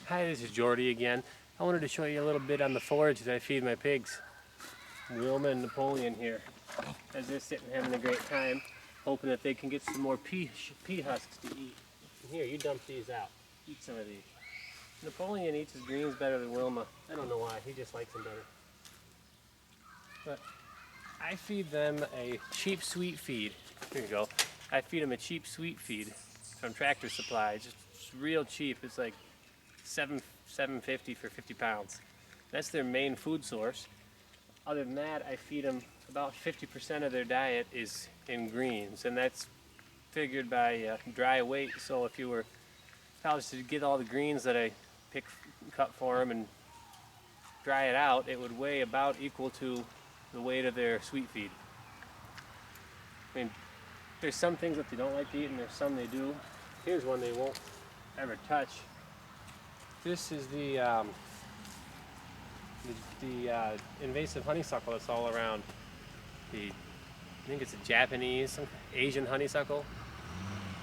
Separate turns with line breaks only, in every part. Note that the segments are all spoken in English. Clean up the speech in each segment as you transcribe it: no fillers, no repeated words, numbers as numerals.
Hi, this is Jordy again. I wanted to show you a little bit on the forage that I feed my pigs. Wilma and Napoleon here, as they're sitting having a great time, hoping that they can get some more pea husks to eat. And here, you dump these out. Eat some of these. Napoleon eats his greens better than Wilma. I don't know why, he just likes them better. But I feed them a cheap sweet feed. Here you go. I feed them a cheap sweet feed from Tractor Supply. Just real cheap. It's like $7.50 for 50 pounds. That's their main food source. Other than that, I feed them about 50% of their diet is in greens, and that's figured by dry weight. So if I was to get all the greens that I cut for them and dry it out, it would weigh about equal to the weight of their sweet feed. I mean, there's some things that they don't like to eat, and there's some they do. Here's one they won't ever touch. This is the invasive honeysuckle that's all around. I think it's a Japanese, Asian honeysuckle.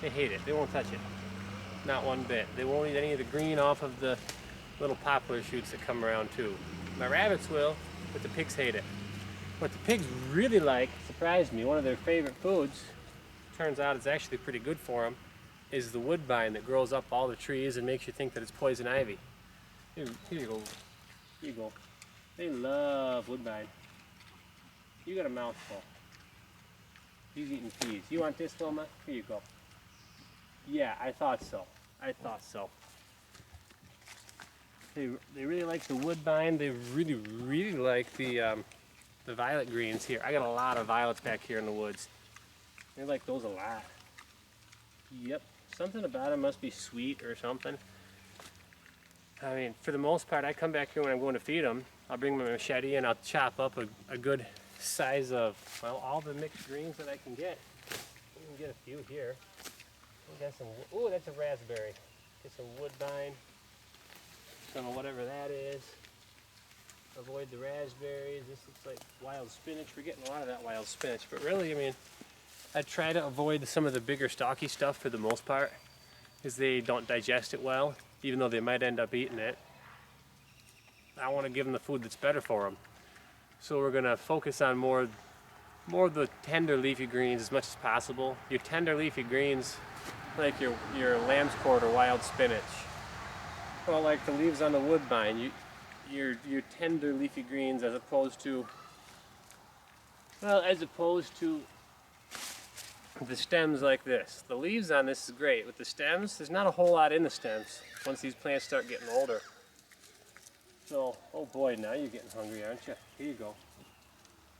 They hate it. They won't touch it. Not one bit. They won't eat any of the green off of the little poplar shoots that come around too. My rabbits will, but the pigs hate it. What the pigs really like, surprised me, one of their favorite foods, turns out it's actually pretty good for them, is the woodbine that grows up all the trees and makes you think that it's poison ivy. Here you go. Here you go. They love woodbine. You got a mouthful. He's eating peas. You want this, Wilma? Here you go. Yeah, I thought so. I thought so. They really like the woodbine. They really like the violet greens here. I got a lot of violets back here in the woods. They like those a lot. Yep. Something about them must be sweet or something. I mean, for the most part, I come back here when I'm going to feed them. I'll bring my machete and I'll chop up a good size of, well, all the mixed greens that I can get. We can get a few here. We got some, ooh, that's a raspberry. Get some woodbine, some of whatever that is. Avoid the raspberries. This looks like wild spinach. We're getting a lot of that wild spinach, but really, I mean, I try to avoid some of the bigger stocky stuff for the most part, because they don't digest it well, even though they might end up eating it. I want to give them the food that's better for them. So we're going to focus on more of the tender leafy greens as much as possible. Your tender leafy greens, like your lamb's quarter or wild spinach, well, like the leaves on the woodbine, your tender leafy greens as opposed to the stems like this. The leaves on this is great. With the stems, there's not a whole lot in the stems once these plants start getting older. So, oh boy, now you're getting hungry, aren't you? Here you go.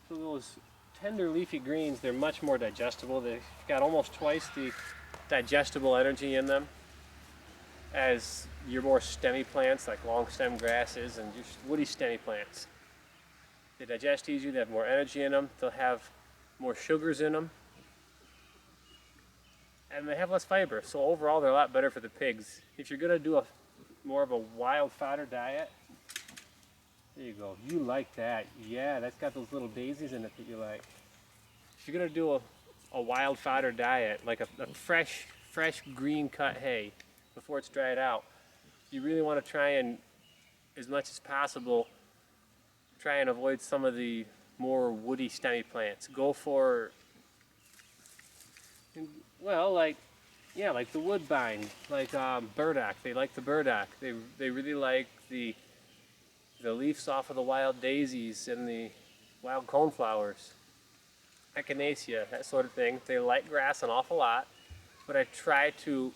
So those tender leafy greens, they're much more digestible. They've got almost twice the digestible energy in them as your more stemmy plants like long stem grasses and just woody stemmy plants. They digest easier, they have more energy in them, they'll have more sugars in them, and they have less fiber. So overall, they're a lot better for the pigs. If you're gonna do more of a wild fodder diet, there you go. You like that. Yeah, that's got those little daisies in it that you like. If you're gonna do a wild fodder diet, like a fresh green cut hay before it's dried out, you really want to try and, as much as possible, try and avoid some of the more woody stemmy plants. Go for, well, like the woodbine, like burdock. They like the burdock. They really like the leaves off of the wild daisies and the wild coneflowers, echinacea, that sort of thing. They like grass an awful lot, but I try to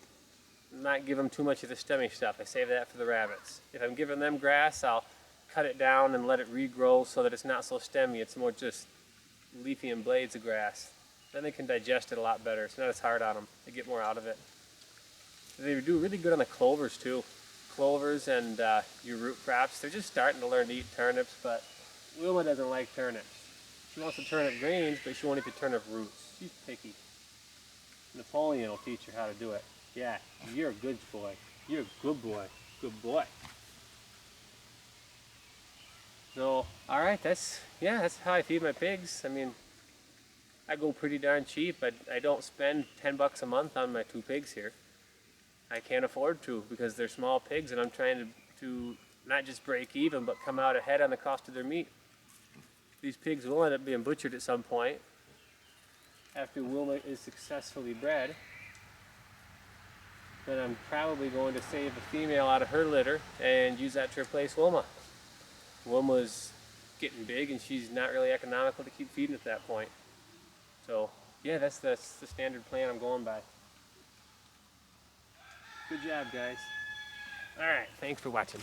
not give them too much of the stemmy stuff. I save that for the rabbits. If I'm giving them grass, I'll cut it down and let it regrow so that it's not so stemmy. It's more just leafy and blades of grass. Then they can digest it a lot better. It's not as hard on them. They get more out of it. They do really good on the clovers too. Clovers and your root crops. They're just starting to learn to eat turnips, but Wilma doesn't like turnips. She wants the turnip greens, but she won't eat the turnip roots. She's picky. Napoleon will teach her how to do it. Yeah, you're a good boy. You're a good boy. Good boy. So, alright, that's how I feed my pigs. I mean, I go pretty darn cheap. I don't spend $10 a month on my 2 pigs here. I can't afford to because they're small pigs and I'm trying to not just break even, but come out ahead on the cost of their meat. These pigs will end up being butchered at some point after Wilma is successfully bred. Then I'm probably going to save the female out of her litter and use that to replace Wilma. Wilma's getting big and she's not really economical to keep feeding at that point. So yeah, that's the standard plan I'm going by. Good job, guys. All right, thanks for watching.